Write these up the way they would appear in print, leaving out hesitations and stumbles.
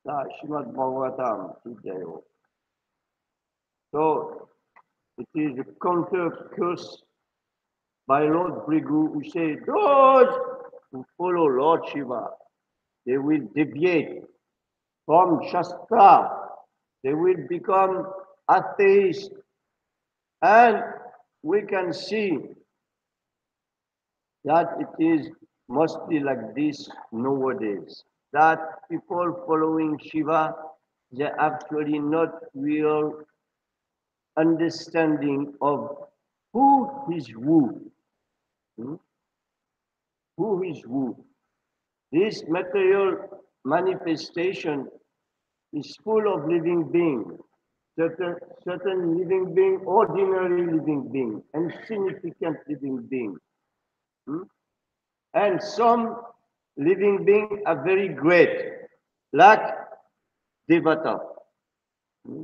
Srimad Bhagavatam, Tijayo. So it is a counter curse by Lord Brigu who say those who follow Lord Shiva, they will deviate from Shastra, they will become atheists, and we can see that it is mostly like this nowadays. That people following Shiva, they actually not real understanding of who is who. Hmm? Who is who? This material manifestation is full of living beings, certain living being, ordinary living being, and significant living being. Hmm? And some living beings are very great, like Devata. Hmm?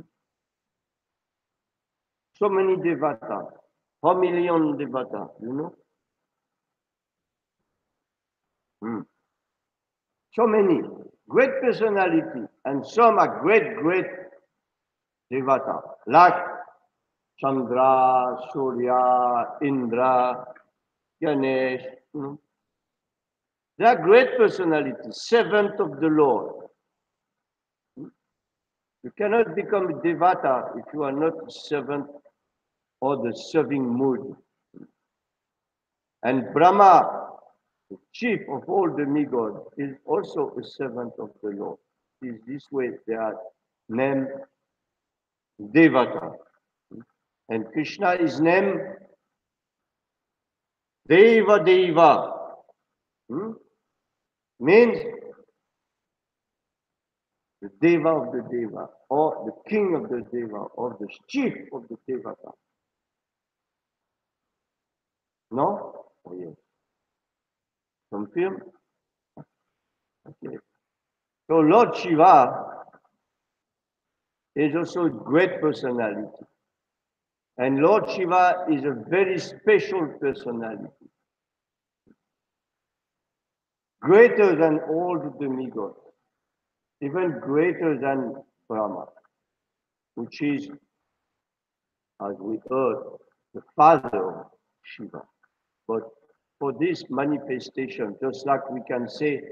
So many Devata, 4 million Devata, you know? Hmm. So many great personality, and some are great Devata, like Chandra, Surya, Indra, Ganesh. They are great personalities, servant of the Lord. You cannot become a Devata if you are not a servant or the serving mood. And Brahma, the chief of all the demigods, is also a servant of the Lord. It is this way they are named Devata. And Krishna is named Deva Deva. Means the Deva of the Deva, or the king of the Deva, or the chief of the Devata. No? Oh, yes. Confirm? Okay. So Lord Shiva is also a great personality. And Lord Shiva is a very special personality. Greater than all the demigods. Even greater than Brahma, which is, as we heard, the father of Shiva. But for this manifestation, just like we can say,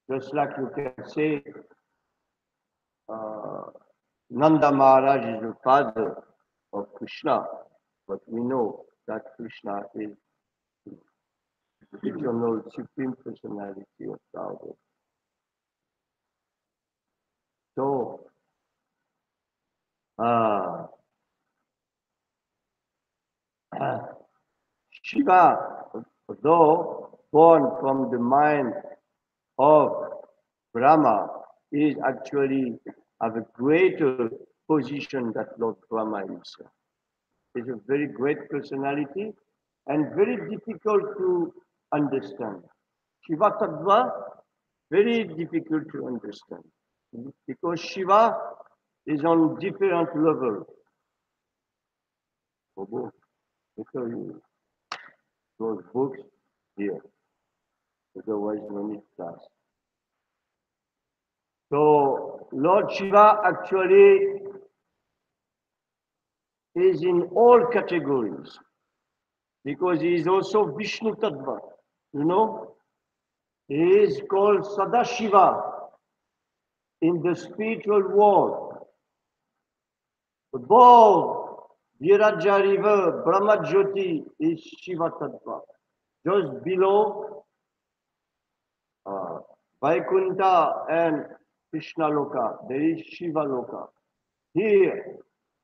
just like you can say, Nanda Maharaj is the father of Krishna, but we know that Krishna is the eternal supreme personality of God. So, Shiva, though born from the mind of Brahma, is actually of a greater position that Lord Brahma himself. He's a very great personality and very difficult to understand. Shiva Tattva, very difficult to understand because Shiva is on different level. Because those books here, otherwise no need class. So Lord Shiva actually is in all categories because he is also Vishnu Tattva. You know, he is called Sadashiva in the spiritual world. Above Viraja river, Brahma Jyoti is Shiva Tattva. Just below Vaikuntha and Krishna Loka, there is Shiva Loka. Here,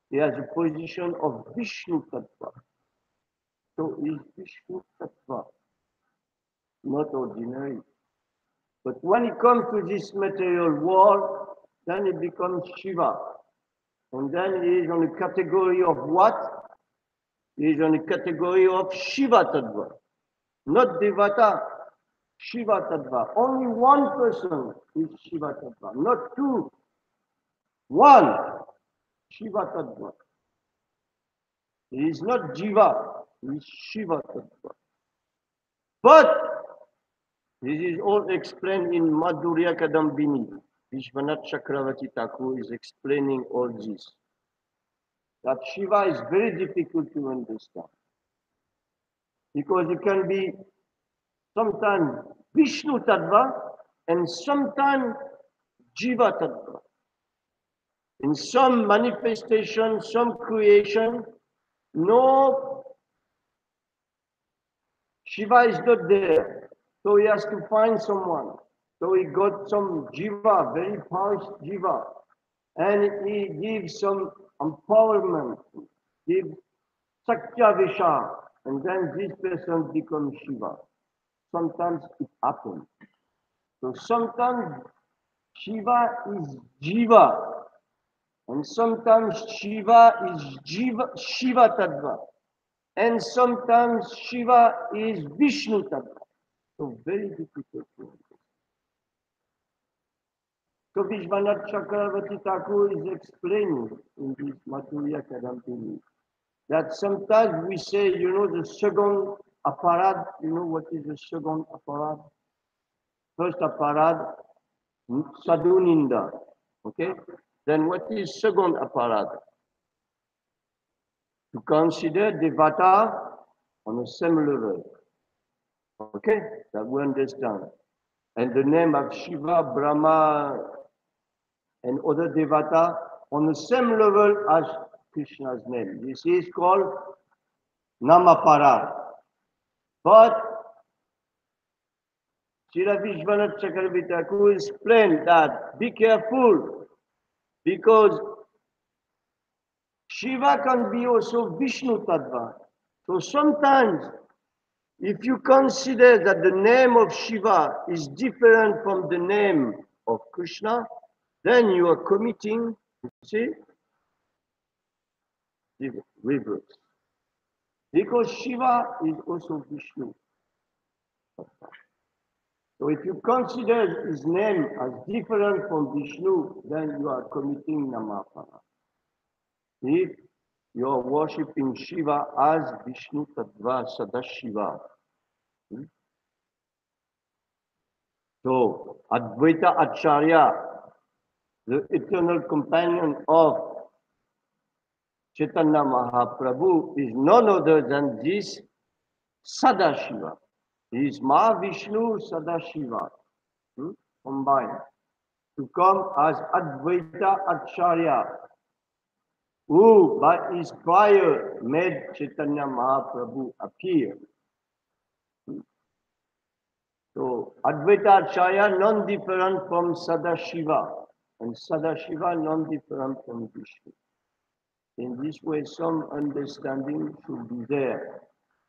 he has a position of Vishnu Tattva. So he is Vishnu Tattva, not ordinary. But when he comes to this material world, then he becomes Shiva. And then he is on the category of what? He is on the category of Shiva Tattva. Not Devata, Shiva Tattva. Only one person is Shiva Tattva, not two. One, Shiva Tattva. He is not Jiva, he is Shiva Tattva. But This is all explained in Madhurya Kadambini. Vishwanath Chakravarti Thakur is explaining all this. That Shiva is very difficult to understand. Because it can be sometimes Vishnu Tattva and sometimes Jiva Tattva. In some manifestation, some creation, no, Shiva is not there. So he has to find someone. So he got some Jiva, very powerful Jiva. And he gives some empowerment, gives Sakya Visha, and then this person becomes Shiva. Sometimes it happens. So sometimes Shiva is Jiva, and sometimes Shiva is Shiva Tattva, and sometimes Shiva is Vishnu Tattva. So very difficult to understand. So Vishwanath Chakravarti Thakur is explaining in this Madhurya Kadambini that sometimes we say, the second aparad, what is the second aparad? First aparad, sadhuninda, okay? Then what is second aparad? To consider Devata on the same level, okay? That we understand. And the name of Shiva, Brahma, and other Devata on the same level as Krishna's name. This is called Namaparad. But Srila Vishwanath Chakravarti Thakur explained that be careful because Shiva can be also Vishnu Tattva. So sometimes if you consider that the name of Shiva is different from the name of Krishna, then you are committing, see, reverse. Because Shiva is also Vishnu. So if you consider his name as different from Vishnu, then you are committing Namapara. If you are worshipping Shiva as Vishnu Tattva Sadashiva. So Advaita Acharya, the eternal companion of Chaitanya Mahaprabhu, is none other than this Sadashiva. He is Mahavishnu Sadashiva, combined, to come as Advaita Acharya, who by his fire made Chaitanya Mahaprabhu appear. So Advaita Acharya non-different from Sadashiva, and Sadashiva non-different from Vishnu. In this way, some understanding should be there.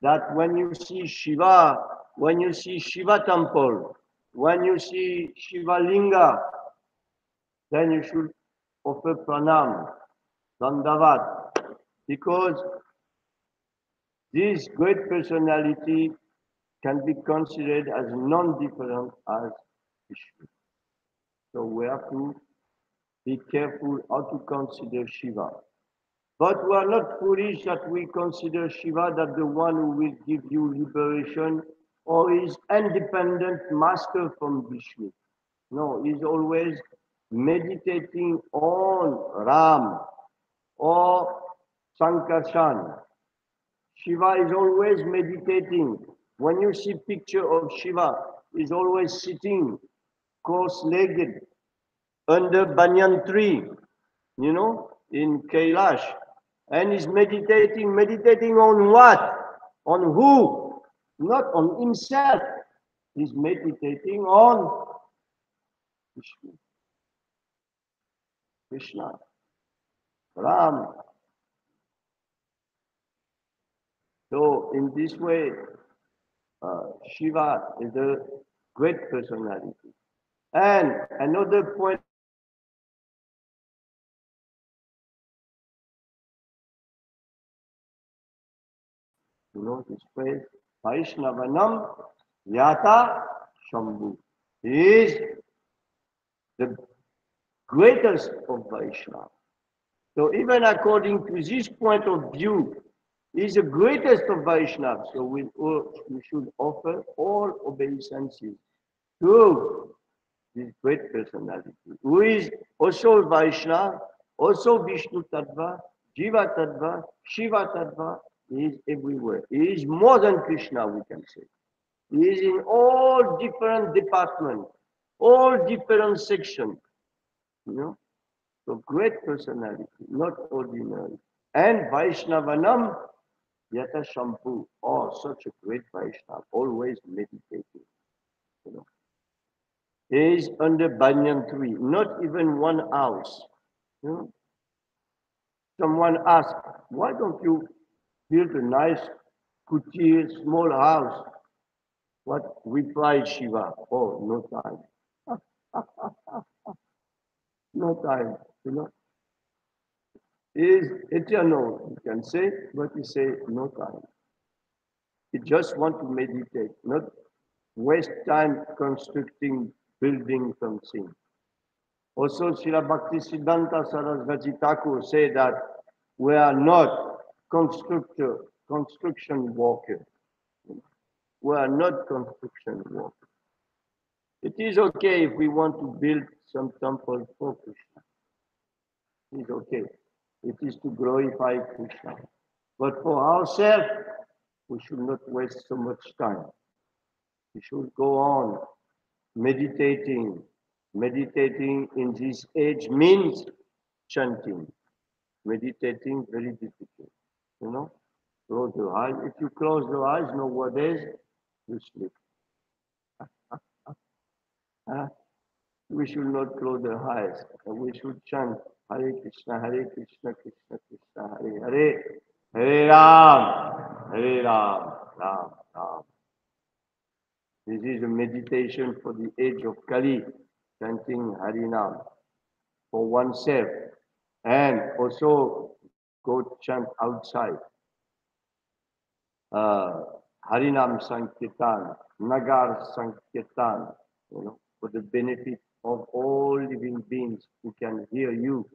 That when you see Shiva, when you see Shiva temple, when you see Shiva Linga, then you should offer pranam, dandavat, because this great personality can be considered as non-different as Vishnu. So we have to be careful how to consider Shiva. But we are not foolish that we consider Shiva that the one who will give you liberation or is independent master from Vishnu. No, he's always meditating on Ram or Sankarshan. Shiva is always meditating. When you see picture of Shiva, he's always sitting cross-legged under banyan tree, in Kailash. And he's meditating. Meditating on what? On who? Not on himself. He's meditating on Vishnu, Krishna, Ram. So in this way, Shiva is a great personality. And another point, this phrase, Vaishnavanam Yata Shambhu. He is the greatest of Vaishnava. So even according to this point of view, he is the greatest of Vaishnava. So we should offer all obeisances to this great personality, who is also Vaishnava, also Vishnu Tattva, Jiva Tattva, Shiva Tattva. He is everywhere. He is more than Krishna, we can say. He is in all different departments, all different sections, you know. So great personality, not ordinary. And Vaishnavanam Yata Shampu, oh, such a great Vaishnava, always meditating, you know. He is under banyan tree, not even one house. You know. Someone asked, why don't you build a nice kutir, small house? What replied Shiva? Oh, no time. No time, you know. He is eternal, you can say, but he say no time. He just want to meditate, not waste time constructing, building something. Also, Srila Bhaktisiddhanta Sarasvati Thakur said that we are not construction workers. We are not construction workers. It is okay if we want to build some temple for Krishna. It is okay. It is to glorify Krishna. But for ourselves, we should not waste so much time. We should go on meditating. Meditating in this age means chanting. Meditating very difficult, you know. Close your eyes. If you close your eyes nowadays, you sleep. Uh, we should not close our eyes. We should chant Hare Krishna, Krishna Krishna, Hare Hare, Hare Ram, Ram Ram. This is a meditation for the age of Kali, chanting Harinam for oneself, and also go chant outside. Harinam Sankirtan, Nagar Sankirtan, you know, for the benefit of all living beings who can hear you.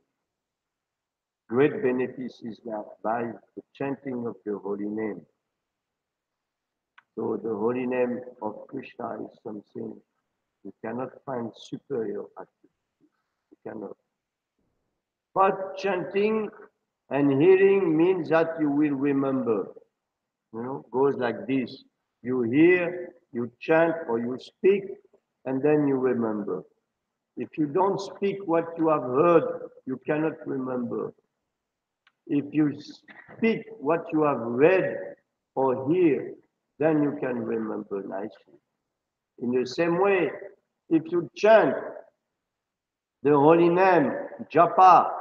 Great benefits is that by the chanting of the holy name. So the holy name of Krishna is something you cannot find superior activity. You cannot. But chanting and hearing means that you will remember. You know, goes like this. You hear, you chant, or you speak, and then you remember. If you don't speak what you have heard, you cannot remember. If you speak what you have read or hear, then you can remember nicely. In the same way, if you chant the holy name, Japa,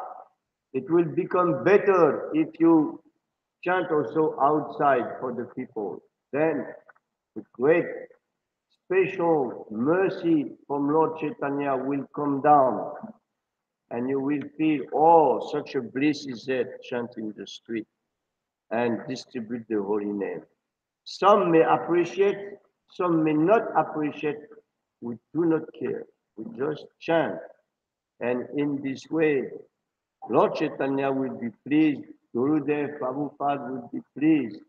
it will become better if you chant also outside for the people. Then the great special mercy from Lord Chaitanya will come down and you will feel, oh, such a bliss is there, chant in the street and distribute the holy name. Some may appreciate, some may not appreciate. We do not care. We just chant. And in this way, Lord Chaitanya will be pleased, Gurudev Prabhupada will be pleased,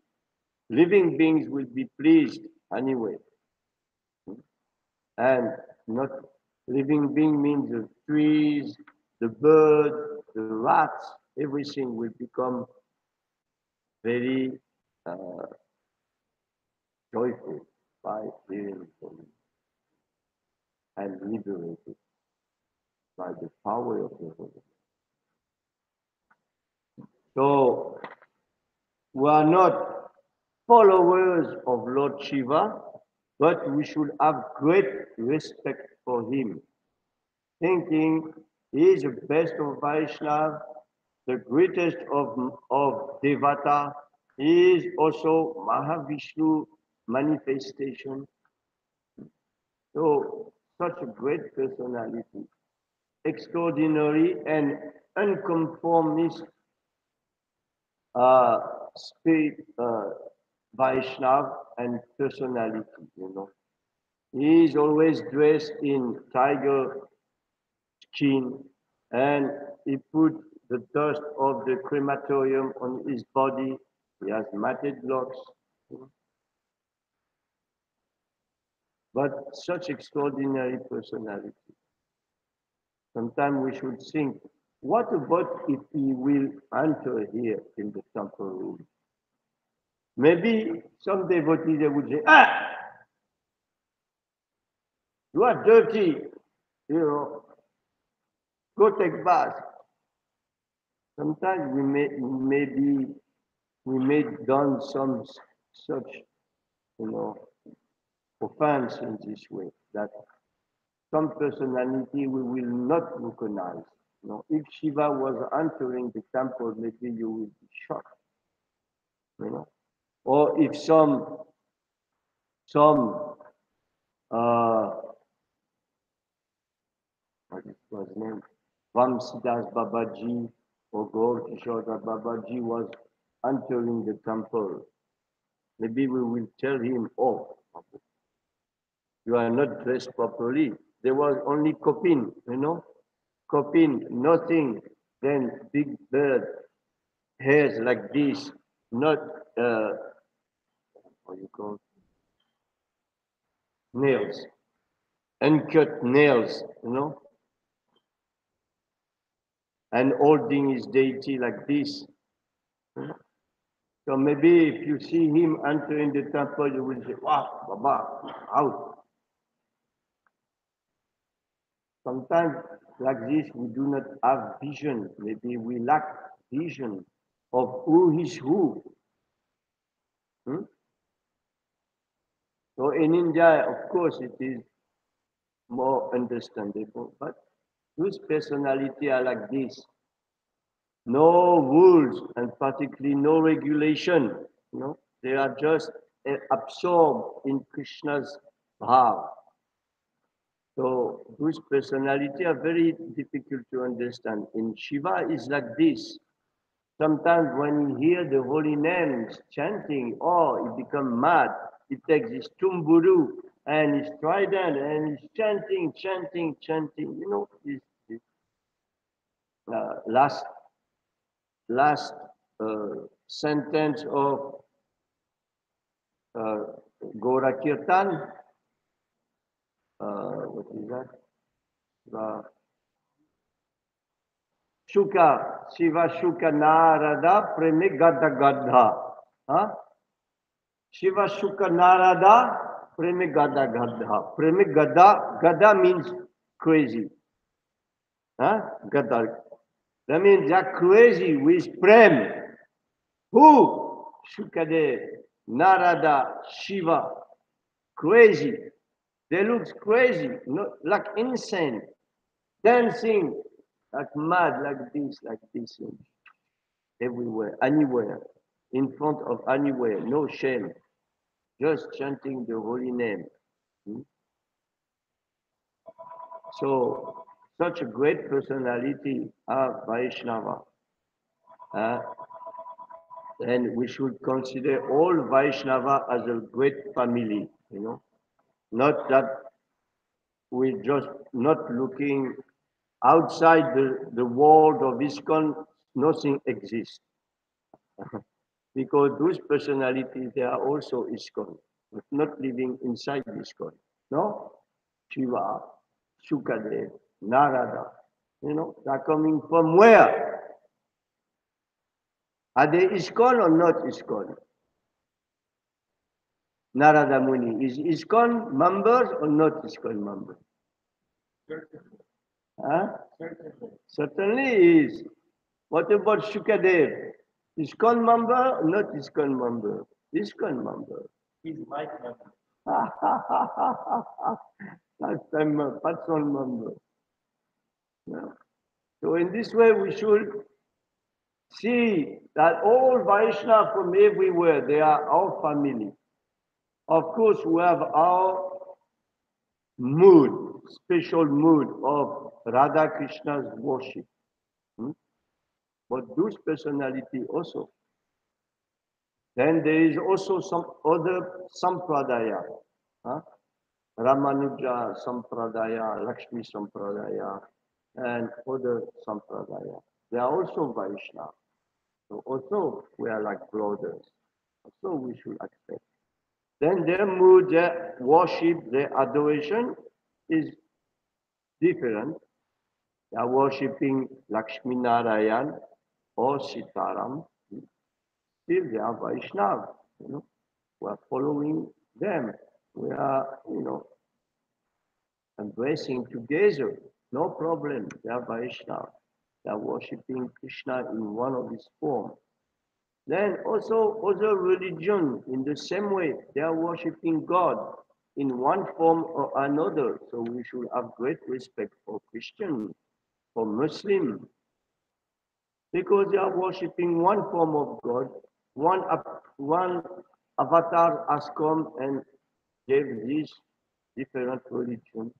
living beings will be pleased anyway. And not living being means the trees, the birds, the rats, everything will become very joyful by hearing from him and liberated by the power of the Holy Spirit. So we are not followers of Lord Shiva, but we should have great respect for him, thinking he is the best of Vaishnava, the greatest of Devata. He is also Mahavishnu manifestation. So such a great personality, extraordinary and unconformist spirit, Vaishnav and personality, you know. He is always dressed in tiger skin and he put the dust of the crematorium on his body. He has matted locks. but such extraordinary personality. Sometimes we should think, what about if he will enter here in the temple room? Maybe some devotees they would say, you are dirty, you know, go take bath. Sometimes we may done some such, you know, offense in this way that some personality we will not recognize. You know, if Shiva was entering the temple, maybe you will be shocked. You know, or if some what is his name, Vamsidas Babaji or Gaur Kishore Babaji was entering the temple, maybe we will tell him, oh, you are not dressed properly. There was only copin, you know, copin, nothing. Then big bird, hairs like this, not what you call nails, uncut nails, you know, and holding his deity like this. You know? So maybe if you see him entering the temple, you will say, wow, Baba, out. Sometimes like this, we do not have vision. Maybe we lack vision of who is who. Hmm? So in India, of course, it is more understandable, but those personality are like this. No rules and particularly no regulation. You know, they are just absorbed in Krishna's bhav. So those personality are very difficult to understand. In Shiva is like this. Sometimes when you hear the holy names chanting, oh, he become mad. He takes his tumburu and his trident and he's chanting, chanting, chanting. You know, this last sentence of uh, Gora Kirtan. What is that? Shuka, Shiva Shuka Narada Premi Gada Gadha. Huh? Shiva Shuka Narada Premi Gada Gadha. Premi Gada, Gada means crazy. Huh? Gada. That means they're crazy with Prem. Who? Shukadev, Narada, Shiva. Crazy. They look crazy, not like insane, dancing like mad, like this, everywhere, anywhere, in front of anywhere, no shame, just chanting the holy name. Hmm? So, such a great personality of Vaishnava. Uh, and we should consider all Vaishnava as a great family, you know, not that we're just not looking outside the world of ISKCON, nothing exists. Because those personalities, they are also ISKCON, but not living inside ISKCON. No? Shiva, Sukadev, Narada, you know, they're coming from where? Are they ISKCON or not ISKCON? Narada Muni, is ISKCON members or not ISKCON members? Huh? Certainly is. What about Shukadev? ISKCON member or not ISKCON member? ISKCON member. He's my member. Last time, patron member. Yeah. So in this way, we should see that all Vaishnava from everywhere, they are our family. Of course, we have our mood, special mood of Radha Krishna's worship. Hmm? But those personality also. Then there is also some other sampradaya. Huh? Ramanuja Sampradaya, Lakshmi Sampradaya, and other Sampradaya. They are also Vaishnava. So also we are like brothers. So we should accept. Then their mood, worship, their adoration is different. They are worshipping Lakshmi Narayan or Sitaram. Still they are Vaishnava, We are following them. We are, embracing together. No problem. They are Vaishnava. They are worshipping Krishna in one of his forms. Then also other religion in the same way, they are worshipping God in one form or another. So we should have great respect for Christian, for Muslim, because they are worshipping one form of God, one avatar has come and gave this different religion.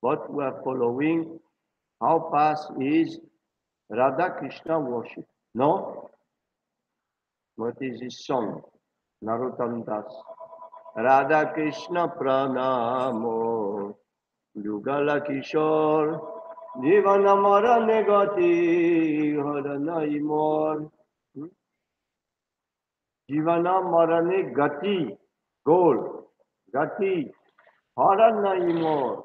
But we are following how past is Radha Krishna worship. No? What is his song? Narottam Das. Radha Krishna Pranamo Yugala Kishore Jivana Mara Negati Haranai Mor Jivana Marane Gati Goal Gati Haranai Mor.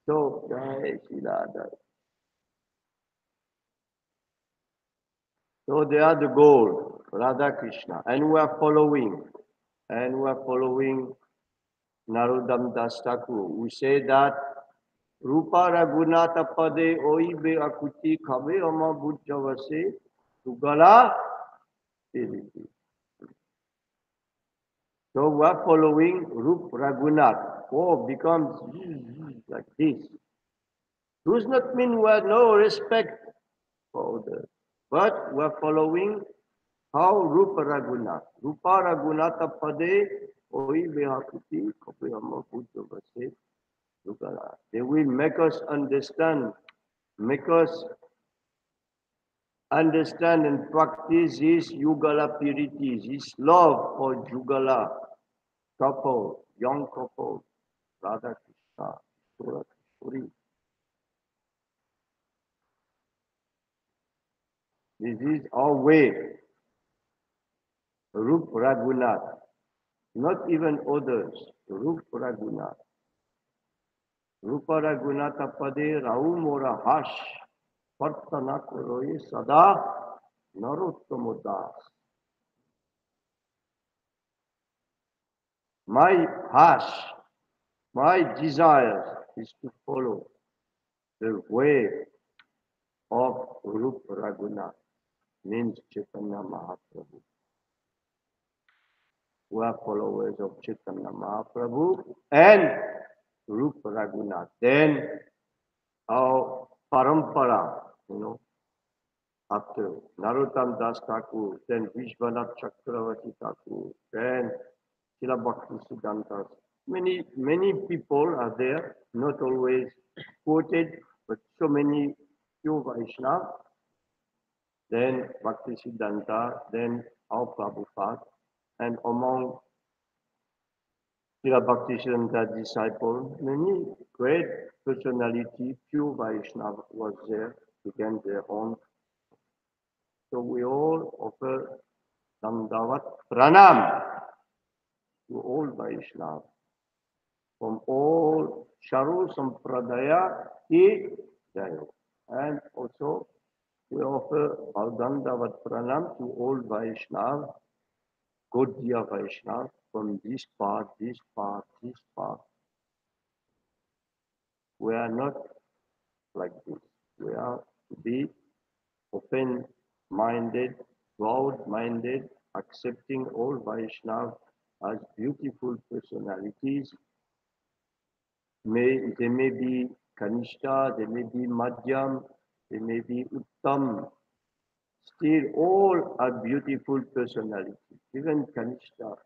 So Jai Shri Radha. So they are the goal, Radha Krishna, and we are following, Narottam Das Thakur. We say that Rupa Raghunatha Pade Oibe Akuti Khabe Ama Bhujavase Tugala Tiriti. So we are following Rup Raghunath. Oh, becomes like this. Does not mean we have no respect for others, but we are following how Rupa Raghunatha Pade Oi Behakuti Kopiyama Bhujavase Tugala. They will make us understand and practice his Yugala purity, his love for Yugala couple, young couple, Radha Krishna, Kishora Kishori. This is our way, Rup Raghunath, not even others, Rup Raghunath. Rupa Raghunatha Pade Rahu Mora Hash, Partana Koroye Sada Narottomodas. My hash, my desire is to follow the way of Rupa Raghunath, means Chaitanya Mahaprabhu. We are followers of Chaitanya Mahaprabhu and Rupa Raghunath. Then our parampara, after Narottam Das Thakur, then Vishwanath Chakravarti Thakur, then Srila Bhakti Siddhanta. Many people are there, not always quoted, but so many pure Vaishnava. Then Bhakti Siddhanta, then our Prabhupada, and among Srila Bhakti Siddhanta disciples, many great personality, pure Vaishnava was there, began their own. So we all offer Dandavat Pranam to all Vaishnava, from all Charu Sampradaya Ki Jayo. And also we offer our Dandavat Pranam to all Vaishnava, Gaudiya Vaishnava, from this part, this part, this part. We are not like this. We are to be open-minded, broad-minded, accepting all Vaishnava as beautiful personalities. They may be Kanishta, they may be Madhyam, they may be Uttam. Still, all are beautiful personalities. Even Kanishta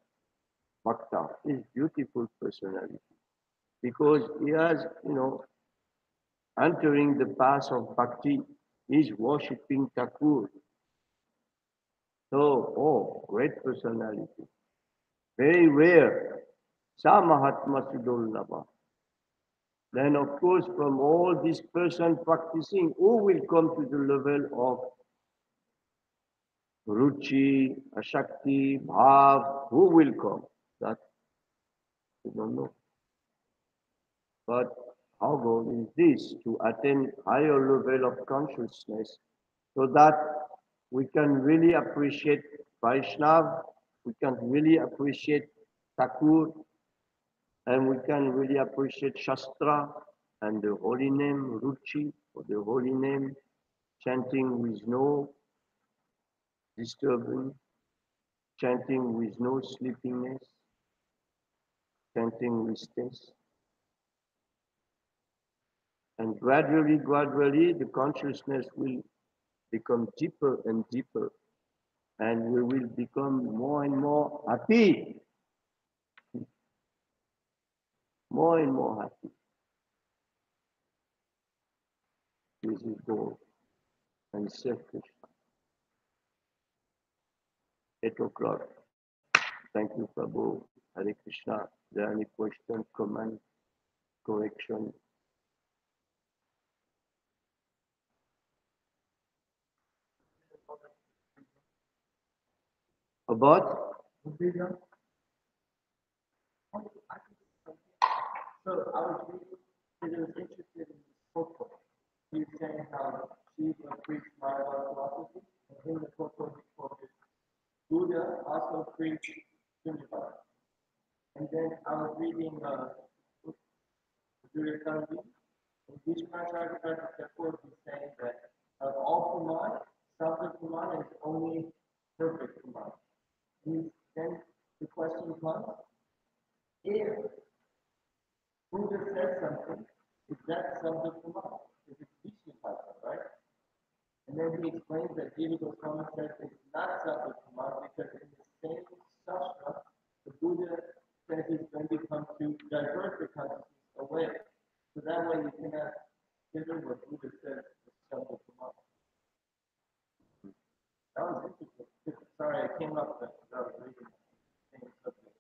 Bhakta is beautiful personality because he has, entering the path of bhakti, is worshipping Thakur. So, great personality. Very rare. Sa Mahatma Sudolnava. Then, of course, from all these persons practicing, who will come to the level of Ruchi, Ashakti, Bhav, who will come? That we don't know. But our goal is this, to attain higher level of consciousness so that we can really appreciate Vaishnav, we can really appreciate Thakur, and we can really appreciate Shastra and the holy name, Ruchi, or the holy name, chanting with no disturbance, chanting with no sleepiness, chanting with taste. And gradually, the consciousness will become deeper and deeper, and we will become more and more happy, more and more happy. This is goal and self-Krishna. 8 o'clock. Thank you, Prabhu. Hare Krishna. Is there any question, comment, correction? About? So I was reading, because I was interested in this photo. He was saying how Shiva preached Mayavada philosophy, and in the photo he quoted Buddha also preached Shunyavada. And then I was reading Buddha Kanji, and Vishwacharya Thakur was saying that of all Puman, Sabda Puman is only perfect Puman. And then the question comes, if Buddha says something, is that Sabda Kumar? Is it Vishnu Bhakta, right? And then he explains that Jiva Goswami says it's not Sabda Kumar because in the same Shastra, the Buddha says he's going to come to divert the consciousness away. So that way you cannot consider what Buddha says is Sabda Kumar. That was interesting. Sorry, I came up with that. I was reading the same subject.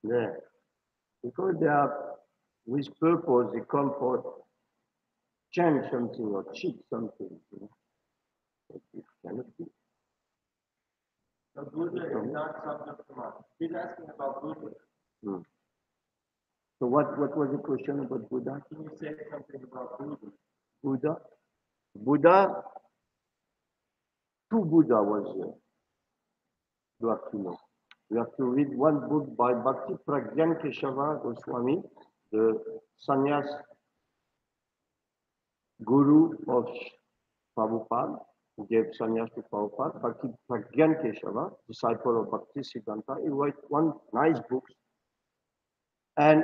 Yeah. Because they are, with purpose, they come for change something or cheat something. You know? It cannot be. The Buddha is not Sabda Kumar. He's asking about Buddha. So what was the question about Buddha? Can you say something about Buddha? Buddha, two Buddha was here. You have to know. You have to read one book by Bhakti Pragyan Keshava Goswami, the sannyas guru of Prabhupada, who gave sannyas to Prabhupada. Bhakti Pragyan Keshava, disciple of Bhakti Siddhanta. He wrote one nice book and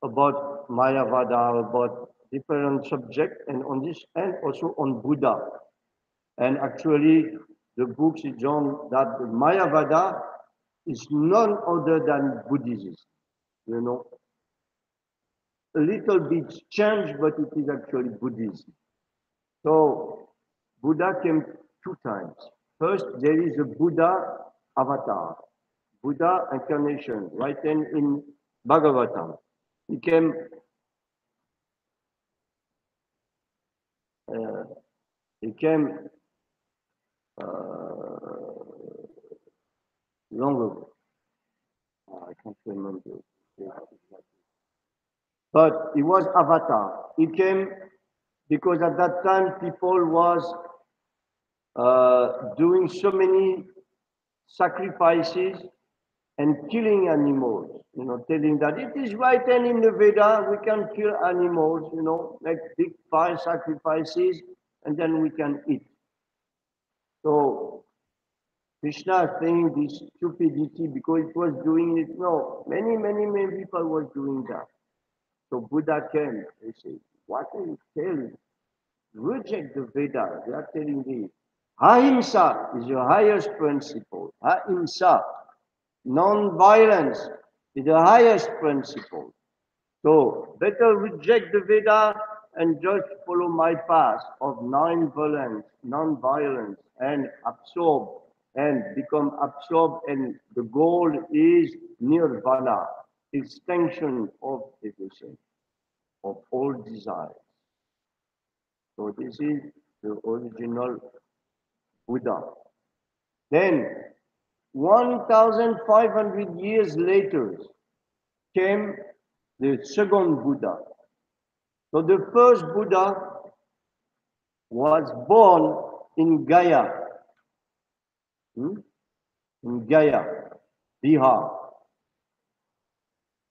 about Mayavada, about different subjects, and on this, and also on Buddha. And actually, the book is on that the Mayavada is none other than Buddhism. You know, a little bit changed, but it is actually Buddhism. So Buddha came two times. First, there is a Buddha avatar, Buddha incarnation, written in Bhagavatam. He came uh, long ago. I can't remember. But he was avatar. He came because at that time people was doing so many sacrifices and killing animals, you know, telling that it is right and in the Veda we can kill animals, you know, like big fire sacrifices, and then we can eat. So Krishna is saying this stupidity because it was doing it. No, many people was doing that. So Buddha came. He said, "What are you telling? Reject the Veda. They are telling me, Ahimsa is your highest principle. Ahimsa, non-violence, is the highest principle. So better reject the Veda and just follow my path of non-violence, and absorb and become absorbed. And the goal is nirvana, extinction of everything, of all desires. So this is the original Buddha. Then, 1,500 years later, came the second Buddha. So the first Buddha was born in Gaya, in Gaya, Bihar.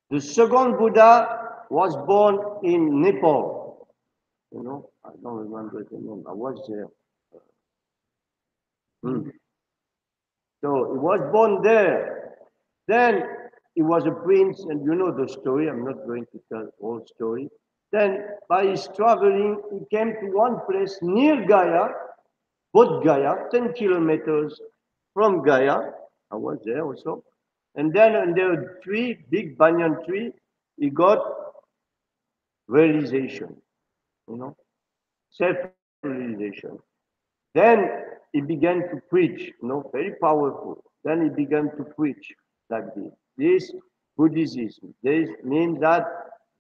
The second Buddha was born in Nepal. I don't remember the name. I was there. So he was born there. Then he was a prince, and you know the story. I'm not going to tell the whole story. Then by his traveling, he came to one place near Gaya, Bodh Gaya, 10 kilometers from Gaya. I was there also. And then under a tree, big banyan tree, he got realization, self-realization. Then he began to preach, very powerful. Then he began to preach like this. This Buddhism. This means that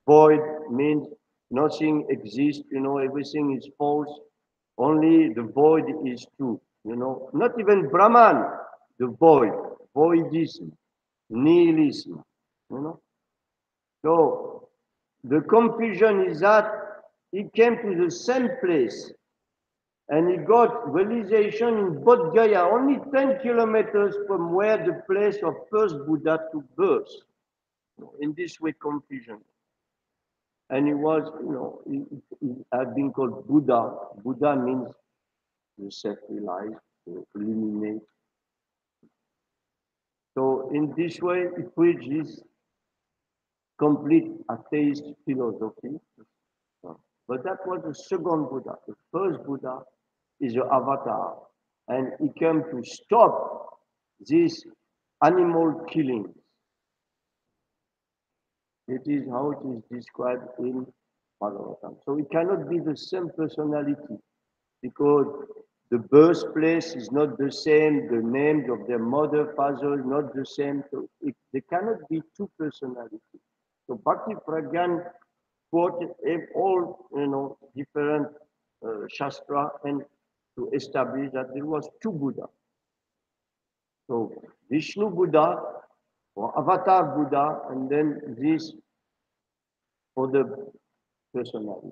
void means nothing exists, everything is false. Only the void is true, Not even Brahman, the void, voidism, nihilism, you know. So the confusion is that he came to the same place and he got realization in Bodh Gaya, only 10 kilometers from where the place of first Buddha took birth. In this way, confusion. And he was, he had been called Buddha. Buddha means to self-realize, to eliminate. So in this way, he preached his complete atheist philosophy. But that was the second Buddha. The first Buddha is an avatar. And he came to stop this animal killing. It is how it is described in Bhagavatam. So it cannot be the same personality because the birthplace is not the same, the names of their mother, father is not the same. So there cannot be two personalities. So Bhakti Pragyan quoted all different shastra and to establish that there was two Buddha. So Vishnu Buddha or Avatar Buddha, and then this for the personality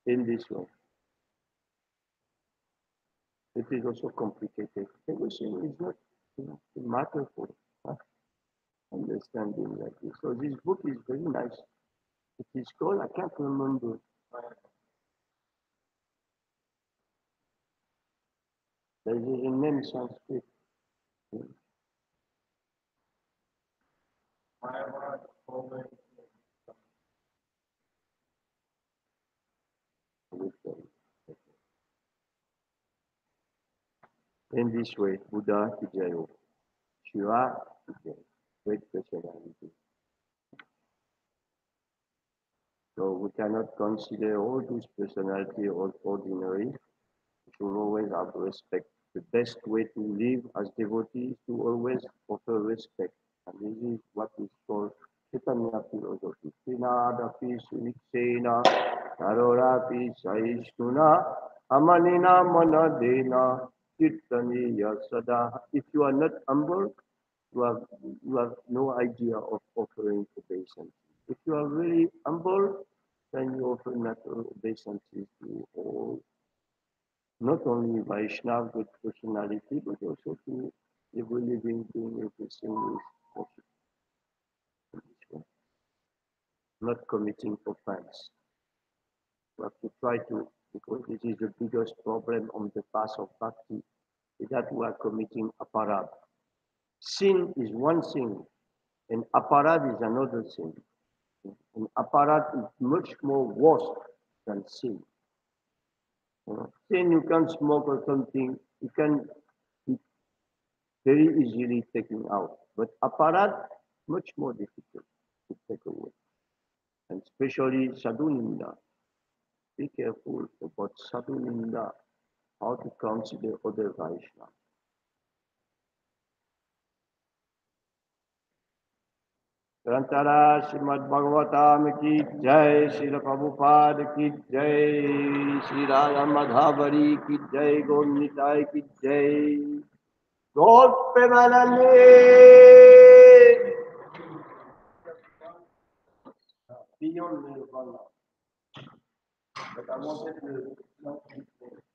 in this way. It is also complicated. Everything is not a matter for understanding like this. So this book is very nice. It is called, I can't remember. There is a name in Sanskrit. In this way, Buddha Hijayo, Shiva Hijayo, great personality. So we cannot consider all those personalities as ordinary. We should always have respect. The best way to live as devotees is to always offer respect. And this is what is called Chaitanya philosophy. Sinadapi Suniksena, Narorapi Saishnuna, Amanina Manadena, Kirtaniya Sada. If you are not humble, you have no idea of offering obeisance. If you are really humble, then you offer natural obeisances to all, not only Vaishnava good personality, but also to every living being, everything is possible. Not committing offense. We have to try to, because this is the biggest problem on the path of bhakti, is that we are committing aparad. Sin is one thing, and aparad is another thing. And aparad is much more worse than sin. Sin, you can smoke or something, you can be very easily taken out. But aparad, much more difficult to take away. And especially sadhuninda. Be careful about sadhuninda, how to consider other Vaishnavas. ग्रंथारा Shrimad Bhagavatam की जय, श्री प्रभुपाद की जय, श्री राधा माधवरी की जय, गौर निताय की जय, गौर प्रेमानंदे। Beyond me, but I wanted to